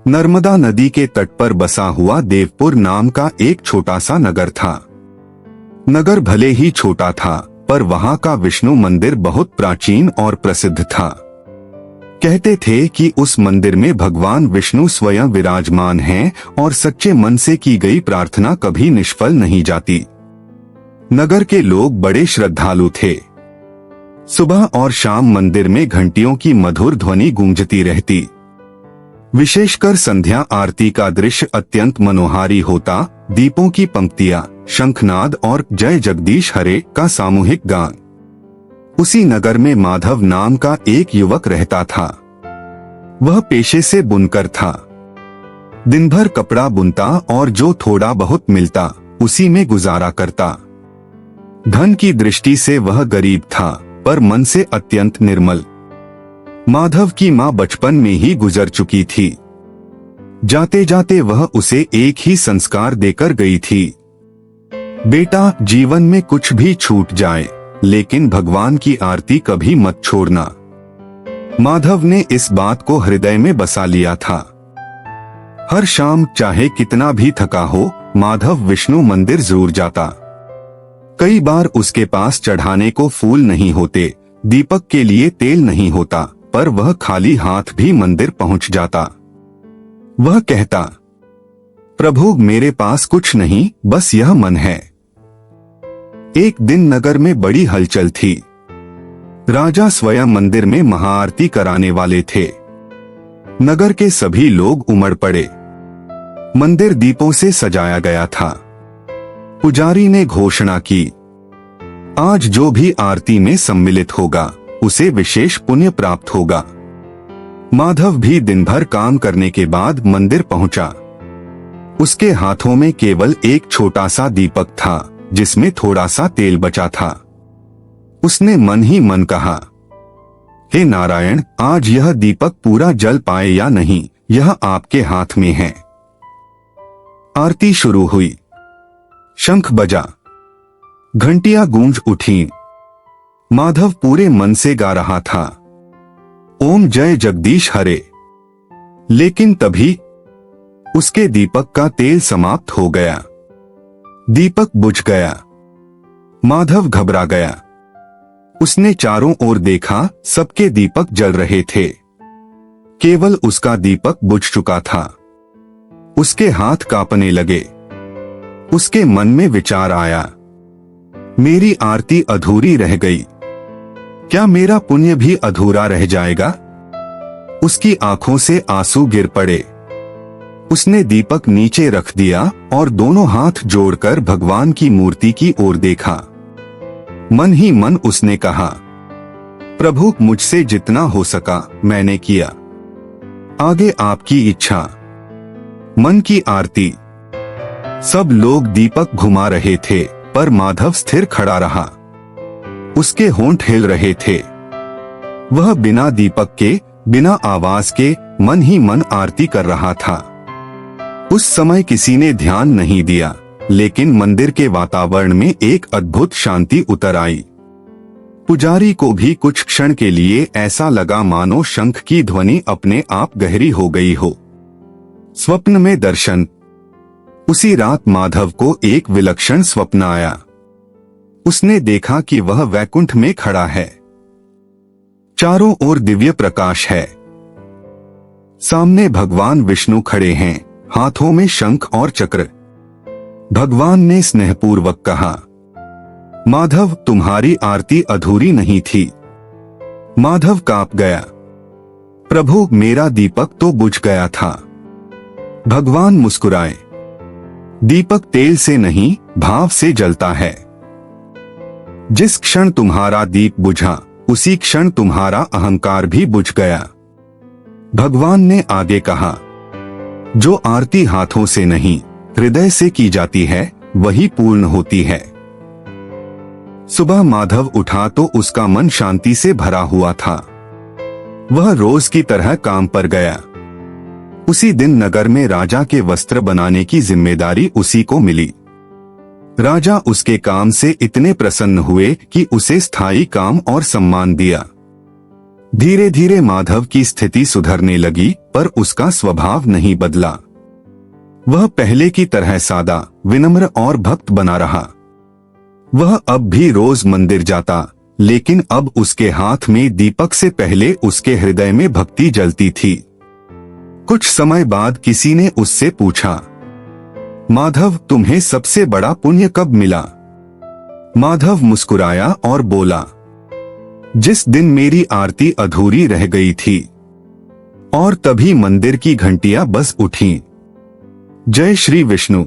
नर्मदा नदी के तट पर बसा हुआ देवपुर नाम का एक छोटा सा नगर था। नगर भले ही छोटा था, पर वहां का विष्णु मंदिर बहुत प्राचीन और प्रसिद्ध था। कहते थे कि उस मंदिर में भगवान विष्णु स्वयं विराजमान हैं और सच्चे मन से की गई प्रार्थना कभी निष्फल नहीं जाती। नगर के लोग बड़े श्रद्धालु थे। सुबह और शाम मंदिर में घंटियों की मधुर ध्वनि गूंजती रहती। विशेषकर संध्या आरती का दृश्य अत्यंत मनोहारी होता। दीपों की पंक्तियां, शंखनाद और जय जगदीश हरे का सामूहिक गान। उसी नगर में माधव नाम का एक युवक रहता था। वह पेशे से बुनकर था। दिन भर कपड़ा बुनता और जो थोड़ा बहुत मिलता उसी में गुजारा करता। धन की दृष्टि से वह गरीब था, पर मन से अत्यंत निर्मल। माधव की मां बचपन में ही गुजर चुकी थी। जाते जाते वह उसे एक ही संस्कार देकर गई थी, बेटा, जीवन में कुछ भी छूट जाए लेकिन भगवान की आरती कभी मत छोड़ना। माधव ने इस बात को हृदय में बसा लिया था। हर शाम चाहे कितना भी थका हो, माधव विष्णु मंदिर जरूर जाता। कई बार उसके पास चढ़ाने को फूल नहीं होते, दीपक के लिए तेल नहीं होता, पर वह खाली हाथ भी मंदिर पहुंच जाता। वह कहता, प्रभु, मेरे पास कुछ नहीं, बस यह मन है। एक दिन नगर में बड़ी हलचल थी। राजा स्वयं मंदिर में महाआरती कराने वाले थे। नगर के सभी लोग उमड़ पड़े। मंदिर दीपों से सजाया गया था। पुजारी ने घोषणा की, आज जो भी आरती में सम्मिलित होगा उसे विशेष पुण्य प्राप्त होगा। माधव भी दिन भर काम करने के बाद मंदिर पहुंचा। उसके हाथों में केवल एक छोटा सा दीपक था जिसमें थोड़ा सा तेल बचा था। उसने मन ही मन कहा, हे नारायण, आज यह दीपक पूरा जल पाए या नहीं, यह आपके हाथ में है। आरती शुरू हुई। शंख बजा, घंटियां गूंज उठीं। माधव पूरे मन से गा रहा था, ओम जय जगदीश हरे। लेकिन तभी उसके दीपक का तेल समाप्त हो गया। दीपक बुझ गया। माधव घबरा गया। उसने चारों ओर देखा, सबके दीपक जल रहे थे, केवल उसका दीपक बुझ चुका था। उसके हाथ कांपने लगे। उसके मन में विचार आया, मेरी आरती अधूरी रह गई, क्या मेरा पुण्य भी अधूरा रह जाएगा? उसकी आंखों से आंसू गिर पड़े। उसने दीपक नीचे रख दिया और दोनों हाथ जोड़कर भगवान की मूर्ति की ओर देखा। मन ही मन उसने कहा, प्रभु, मुझसे जितना हो सका मैंने किया, आगे आपकी इच्छा। मन की आरती। सब लोग दीपक घुमा रहे थे, पर माधव स्थिर खड़ा रहा। उसके होंठ हिल रहे थे। वह बिना दीपक के, बिना आवाज के, मन ही मन आरती कर रहा था। उस समय किसी ने ध्यान नहीं दिया, लेकिन मंदिर के वातावरण में एक अद्भुत शांति उतर आई। पुजारी को भी कुछ क्षण के लिए ऐसा लगा मानो शंख की ध्वनि अपने आप गहरी हो गई हो। स्वप्न में दर्शन। उसी रात माधव को एक विलक्षण स्वप्न आया। उसने देखा कि वह वैकुंठ में खड़ा है। चारों ओर दिव्य प्रकाश है। सामने भगवान विष्णु खड़े हैं, हाथों में शंख और चक्र। भगवान ने स्नेहपूर्वक कहा, माधव, तुम्हारी आरती अधूरी नहीं थी। माधव कांप गया, प्रभु, मेरा दीपक तो बुझ गया था। भगवान मुस्कुराए, दीपक तेल से नहीं, भाव से जलता है। जिस क्षण तुम्हारा दीप बुझा, उसी क्षण तुम्हारा अहंकार भी बुझ गया। भगवान ने आगे कहा, जो आरती हाथों से नहीं, हृदय से की जाती है, वही पूर्ण होती है। सुबह माधव उठा तो उसका मन शांति से भरा हुआ था। वह रोज की तरह काम पर गया। उसी दिन नगर में राजा के वस्त्र बनाने की जिम्मेदारी उसी को मिली। राजा उसके काम से इतने प्रसन्न हुए कि उसे स्थायी काम और सम्मान दिया। धीरे धीरे माधव की स्थिति सुधरने लगी, पर उसका स्वभाव नहीं बदला। वह पहले की तरह सादा, विनम्र और भक्त बना रहा। वह अब भी रोज मंदिर जाता, लेकिन अब उसके हाथ में दीपक से पहले उसके हृदय में भक्ति जलती थी। कुछ समय बाद किसी ने उससे पूछा, माधव, तुम्हें सबसे बड़ा पुण्य कब मिला? माधव मुस्कुराया और बोला, जिस दिन मेरी आरती अधूरी रह गई थी। और तभी मंदिर की घंटियां बज उठीं। जय श्री विष्णु।